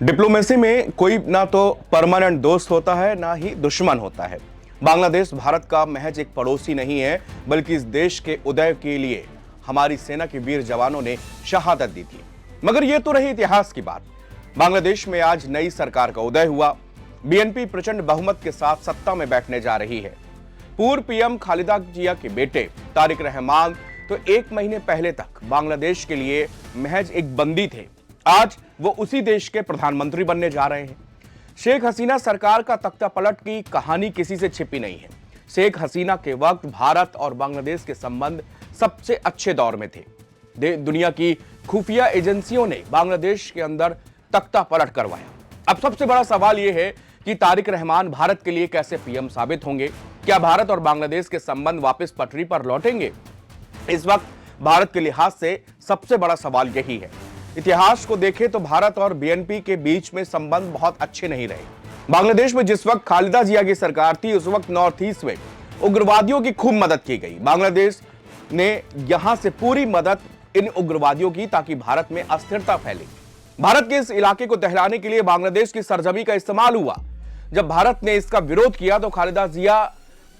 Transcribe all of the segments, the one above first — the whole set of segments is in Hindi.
डिप्लोमेसी में कोई ना तो परमानेंट दोस्त होता है ना ही दुश्मन होता है। बांग्लादेश भारत का महज एक पड़ोसी नहीं है, बल्कि इस देश के उदय के लिए हमारी सेना के वीर जवानों ने शहादत दी थी। मगर यह तो रही इतिहास की बात। बांग्लादेश में आज नई सरकार का उदय हुआ। बीएनपी प्रचंड बहुमत के साथ सत्ता में बैठने जा रही है। पूर्व पीएम खालिदा जिया के बेटे तारिक रहमान तो एक महीने पहले तक बांग्लादेश के लिए महज एक बंदी थे। आज वो उसी देश के प्रधानमंत्री बनने जा रहे हैं। शेख हसीना सरकार का तख्ता पलट की कहानी किसी से छिपी नहीं है। शेख हसीना के वक्त भारत और बांग्लादेश के संबंध सबसे अच्छे दौर में थे। दुनिया की खुफिया एजेंसियों ने बांग्लादेश के अंदर तख्ता पलट करवाया। अब सबसे बड़ा सवाल यह है कि तारिक रहमान भारत के लिए कैसे पीएम साबित होंगे। क्या भारत और बांग्लादेश के संबंध वापस पटरी पर लौटेंगे? इस वक्त भारत के लिहाज से सबसे बड़ा सवाल यही है। इतिहास को देखें तो भारत और बीएनपी के बीच में संबंध बहुत अच्छे नहीं रहे। बांग्लादेश में जिस वक्त खालिदा जिया की सरकार थी, उस वक्त नॉर्थ ईस्ट में उग्रवादियों की खूब मदद की गई। बांग्लादेश ने यहां से पूरी मदद इन उग्रवादियों की, ताकि भारत में अस्थिरता फैले। भारत के इस इलाके को दहलाने के लिए बांग्लादेश की सरजमी का इस्तेमाल हुआ। जब भारत ने इसका विरोध किया तो खालिदा जिया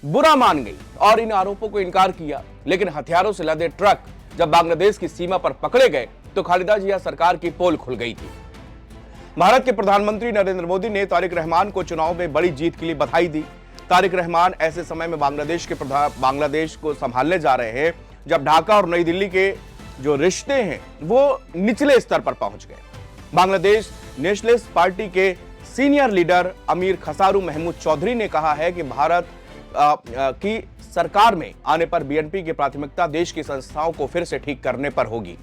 बुरा मान गई और इन आरोपों को इनकार किया। लेकिन हथियारों से लदे ट्रक जब बांग्लादेश की सीमा पर पकड़े गए तो खालिदा जिया सरकार की पोल खुल गई थी। भारत के प्रधानमंत्री नरेंद्र मोदी ने तारिक रहमान को चुनाव में बड़ी जीत के लिए बधाई दी। तारिक रहमान ऐसे समय में बांग्लादेश को संभालने जा रहे हैं जब ढाका और नई दिल्ली के जो रिश्ते हैं वो निचले स्तर पर पहुंच गए। बांग्लादेश नेशनलिस्ट पार्टी के सीनियर लीडर अमीर खसारू महमूद चौधरी ने कहा है कि भारत की सरकार में आने पर बीएनपी की प्राथमिकता देश की संस्थाओं को फिर से ठीक करने पर होगी।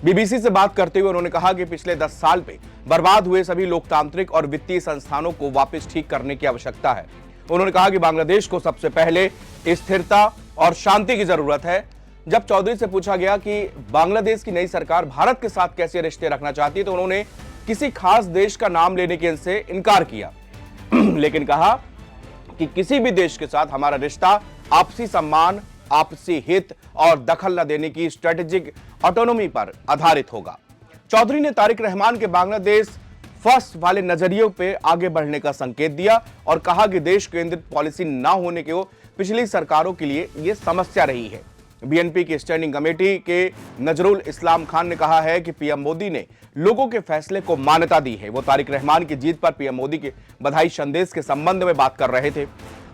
बीबीसी से बात करते हुए उन्होंने कहा कि पिछले 10 साल में बर्बाद हुए सभी लोकतांत्रिक और वित्तीय संस्थानों को वापस ठीक करने की आवश्यकता है। उन्होंने कहा कि बांग्लादेश को सबसे पहले स्थिरता और शांति की जरूरत है। जब चौधरी से पूछा गया कि बांग्लादेश की नई सरकार भारत के साथ कैसे रिश्ते रखना चाहती है, तो उन्होंने किसी खास देश का नाम लेने के से इनकार किया लेकिन कहा कि किसी भी देश के साथ हमारा रिश्ता आपसी सम्मान, आपसी हित और दखल न देने की स्ट्रेटेजिक ऑटोनॉमी पर आधारित होगा। चौधरी ने तारिक रहमान के बांग्लादेश फर्स्ट वाले नजरिए पे आगे बढ़ने का संकेत दिया और कहा कि देश केंद्रित पॉलिसी न होने के पिछली सरकारों के लिए यह समस्या रही है। बीएनपी की स्टैंडिंग कमेटी के नजरुल इस्लाम खान ने कहा है कि पीएम मोदी ने लोगों के फैसले को मान्यता दी है। वो तारिक रहमान की जीत पर पीएम मोदी के बधाई संदेश के संबंध में बात कर रहे थे।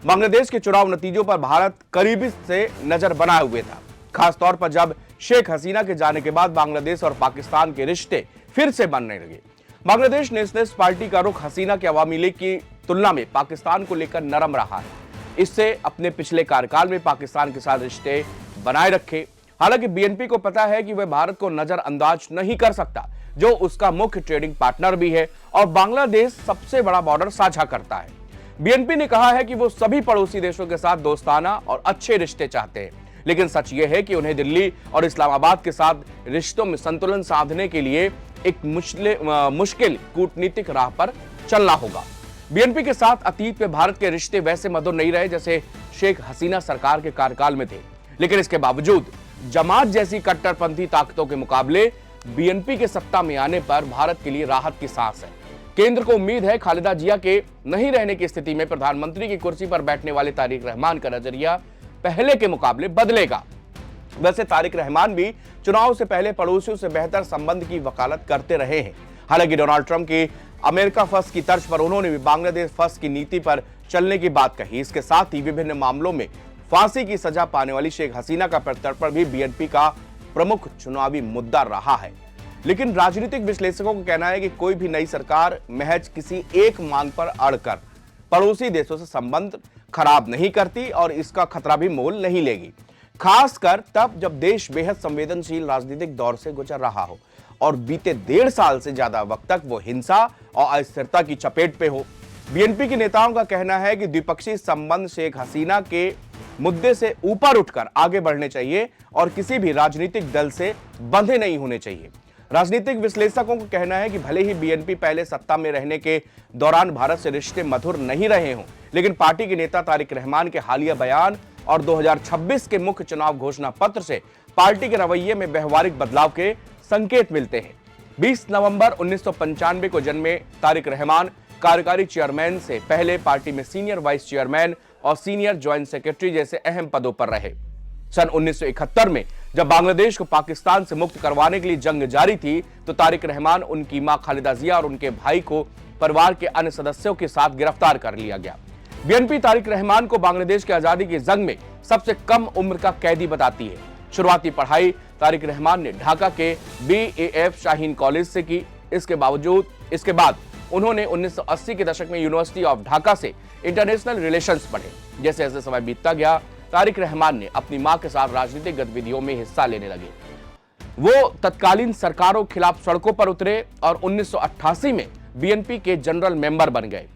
बांग्लादेश के चुनाव नतीजों पर भारत करीबी से नजर बनाए हुए था, खासतौर पर जब शेख हसीना के जाने के बाद बांग्लादेश और पाकिस्तान के रिश्ते फिर से बनने लगे। बांग्लादेश नेशनलिस्ट पार्टी का रुख हसीना के अवामी लीग की तुलना में पाकिस्तान को लेकर नरम रहा है। इससे अपने पिछले कार्यकाल में पाकिस्तान के साथ रिश्ते बनाए रखे। हालांकि बीएनपी को पता है कि वह भारत को नजरअंदाज नहीं कर सकता, जो उसका मुख्य ट्रेडिंग पार्टनर भी है और बांग्लादेश सबसे बड़ा बॉर्डर साझा करता है। बीएनपी ने कहा है कि वो सभी पड़ोसी देशों के साथ दोस्ताना और अच्छे रिश्ते चाहते हैं, लेकिन सच यह है कि उन्हें दिल्ली और इस्लामाबाद के साथ रिश्तों में संतुलन साधने के लिए एक मुश्किल कूटनीतिक राह पर चलना होगा। बीएनपी के साथ अतीत में भारत के रिश्ते वैसे मधुर नहीं रहे जैसे शेख हसीना सरकार के कार्यकाल में थे, लेकिन इसके बावजूद जमात जैसी कट्टरपंथी ताकतों के मुकाबले बीएनपी के सत्ता में आने पर भारत के लिए राहत की सांस है। केंद्र को उम्मीद है खालिदा जिया के नहीं रहने की स्थिति में प्रधानमंत्री की कुर्सी पर बैठने वाले तारिक रहमान का नजरिया पहले के मुकाबले बदलेगा। वैसे तारिक रहमान भी चुनाव से पहले पड़ोसियों से बेहतर संबंध की वकालत करते रहे हैं। हालांकि डोनाल्ड ट्रंप की अमेरिका फर्स्ट की तर्ज पर उन्होंने भी बांग्लादेश फर्स्ट की नीति पर चलने की बात कही। इसके साथ ही विभिन्न मामलों में फांसी की सजा पाने वाली शेख हसीना का प्रत्यर्पण भी बीएनपी का प्रमुख चुनावी मुद्दा रहा है। लेकिन राजनीतिक विश्लेषकों का कहना है कि कोई भी नई सरकार महज किसी एक मांग पर अड़कर पड़ोसी देशों से संबंध खराब नहीं करती और इसका खतरा भी मोल नहीं लेगी, खासकर तब जब देश बेहद संवेदनशील राजनीतिक दौर से गुजर रहा हो और बीते 1.5 साल से ज्यादा वक्त तक वो हिंसा और अस्थिरता की चपेट पे हो। बीएनपी के नेताओं का कहना है कि द्विपक्षीय संबंध शेख हसीना के मुद्दे से ऊपर उठकर आगे बढ़ने चाहिए और किसी भी राजनीतिक दल से बंधे नहीं होने चाहिए। राजनीतिक विश्लेषकों का कहना है कि भले ही बीएनपी पहले सत्ता में रहने के दौरान भारत से रिश्ते मधुर नहीं रहे हों, लेकिन पार्टी के नेता तारिक रहमान के हालिया बयान और 2026 के मुख्य चुनाव घोषणा पत्र से पार्टी के रवैये में व्यवहारिक बदलाव के संकेत मिलते हैं। 20 नवंबर 1995 को जन्मे तारिक रहमान कार्यकारी चेयरमैन से पहले पार्टी में सीनियर वाइस चेयरमैन और सीनियर ज्वाइंट सेक्रेटरी जैसे अहम पदों पर रहे। सन 1971 में जब बांग्लादेश को पाकिस्तान से मुक्त करवाने के लिए जंग जारी थी तो तारिक रहमान, उनकी मां खालिदा जिया और उनके भाई को परिवार के अन्य सदस्यों के साथ गिरफ्तार कर लिया गया। बीएनपी तारिक रहमान को बांग्लादेश की आजादी की जंग में सबसे कम उम्र का कैदी बताती है। शुरुआती पढ़ाई तारिक रहमान ने ढाका के BAF शाहीन कॉलेज से की। इसके बाद उन्होंने 1980 के दशक में यूनिवर्सिटी ऑफ ढाका से इंटरनेशनल रिलेशंस पढ़े। जैसे जैसे समय बीतता गया, तारिक रहमान ने अपनी मां के साथ राजनीतिक गतिविधियों में हिस्सा लेने लगे। वो तत्कालीन सरकारों के खिलाफ सड़कों पर उतरे और 1988 में बीएनपी के जनरल मेंबर बन गए।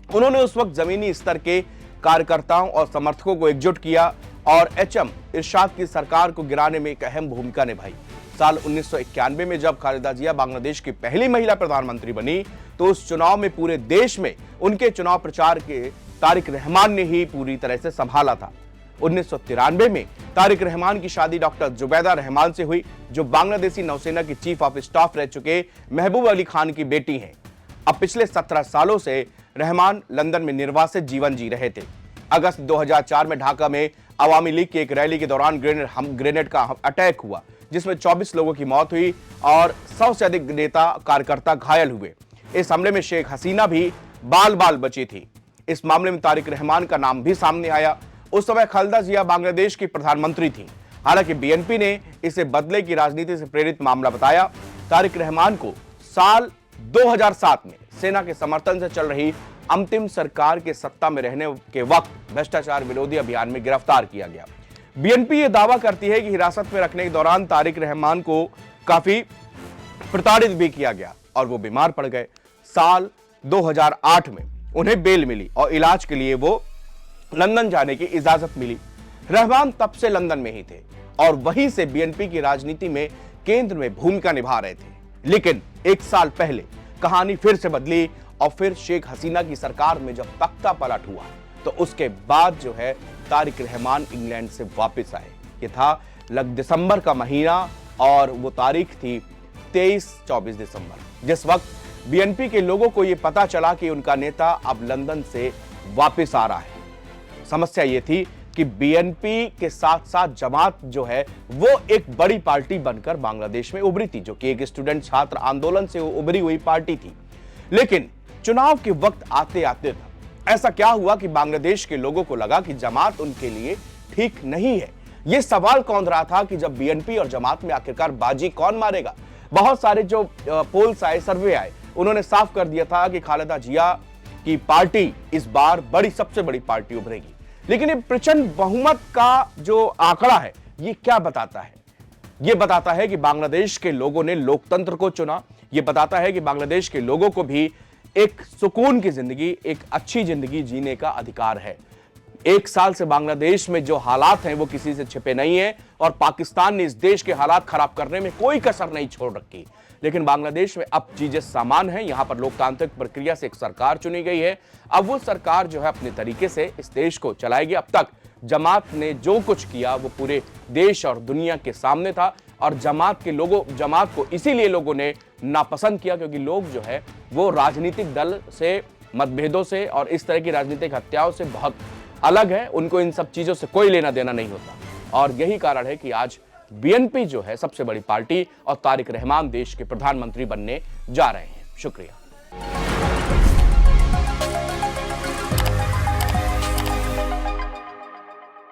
उन्होंने उस वक्त जमीनी स्तर के कार्यकर्ताओं और समर्थकों को एकजुट किया और HM इरशाद की सरकार को गिराने में एक अहम भूमिका निभाई। साल 1991 में जब खालिदा जिया बांग्लादेश की पहली महिला प्रधानमंत्री बनी तो उस चुनाव में पूरे देश में उनके चुनाव प्रचार के तारिक रहमान ने ही पूरी तरह से संभाला था। 1993 में तारिक रहमान की शादी डॉक्टर जुबैदा रहमान से हुई, जो बांग्लादेशी नौसेना की चीफ ऑफ स्टाफ रह चुके महबूब अली खान की बेटी हैं। अब पिछले 17 सालों से रहमान लंदन में निर्वासित जीवन जी रहे थे। अगस्त 2004 में ढाका में अवामी लीग की एक रैली के दौरान ग्रेनेड का अटैक हुआ, जिसमें 24 लोगों की मौत हुई और 100 से अधिक नेता कार्यकर्ता घायल हुए। इस हमले में शेख हसीना भी बाल बाल बची थी। इस मामले में तारिक रहमान का नाम भी सामने आया। उस समय खालिदा जिया बांग्लादेश की प्रधानमंत्री थी। हालांकि बीएनपी ने इसे बदले की राजनीति से प्रेरित मामला बताया। तारिक रहमान को साल 2007 में सेना के समर्थन से चल रही अंतिम सरकार के सत्ता में रहने के वक्त भ्रष्टाचार विरोधी अभियान में गिरफ्तार किया गया। बीएनपी ये दावा करती है कि हिरासत में रखने के दौरान तारिक रहमान को काफी प्रताड़ित भी किया गया और वो बीमार पड़ गए। साल 2008 में उन्हें बेल मिली और इलाज के लिए वो लंदन जाने की इजाजत मिली। रहमान तब से लंदन में ही थे और वहीं से बीएनपी की राजनीति में केंद्र में भूमिका निभा रहे थे। लेकिन एक साल पहले कहानी फिर से बदली और फिर शेख हसीना की सरकार में जब तख्ता पलट हुआ तो उसके बाद जो है तारिक रहमान इंग्लैंड से वापस आए। ये था दिसंबर का महीना और वो तारीख थी 23-24 दिसंबर, जिस वक्त बीएनपी के लोगों को ये पता चला कि उनका नेता अब लंदन से वापस आ रहा है। समस्या ये थी कि बीएनपी के साथ साथ जमात जो है वो एक बड़ी पार्टी बनकर बांग्लादेश में उभरी थी, जो कि एक स्टूडेंट छात्र आंदोलन से उभरी हुई पार्टी थी। लेकिन चुनाव के वक्त आते आते ऐसा क्या हुआ कि बांग्लादेश के लोगों को लगा कि जमात उनके लिए ठीक नहीं है। यह सवाल कौन रहा था कि जब बीएनपी और जमात में आखिरकार बाजी कौन मारेगा। बहुत सारे जो पोल्स आए, सर्वे आए, उन्होंने साफ कर दिया था कि खालिदा जिया की पार्टी इस बार सबसे बड़ी पार्टी उभरेगी। लेकिन ये प्रचंड बहुमत का जो आंकड़ा है ये क्या बताता है? ये बताता है कि बांग्लादेश के लोगों ने लोकतंत्र को चुना। ये बताता है कि बांग्लादेश के लोगों को भी एक सुकून की जिंदगी, एक अच्छी जिंदगी जीने का अधिकार है। एक साल से बांग्लादेश में जो हालात हैं वो किसी से छिपे नहीं है और पाकिस्तान ने इस देश के हालात खराब करने में कोई कसर नहीं छोड़ रखी। लेकिन बांग्लादेश में अब चीजें सामान हैं। यहां पर लोकतांत्रिक प्रक्रिया से एक सरकार चुनी गई है। अब वो सरकार जो है अपने तरीके से इस देश को चलाएगी। अब तक जमात ने जो कुछ किया वो पूरे देश और दुनिया के सामने था और जमात को इसीलिए लोगों ने नापसंद किया क्योंकि लोग जो है वो राजनीतिक दल से, मतभेदों से और इस तरह की राजनीतिक हत्याओं से बहुत अलग है। उनको इन सब चीजों से कोई लेना देना नहीं होता और यही कारण है कि आज बीएनपी जो है सबसे बड़ी पार्टी और तारिक रहमान देश के प्रधानमंत्री बनने जा रहे हैं। शुक्रिया।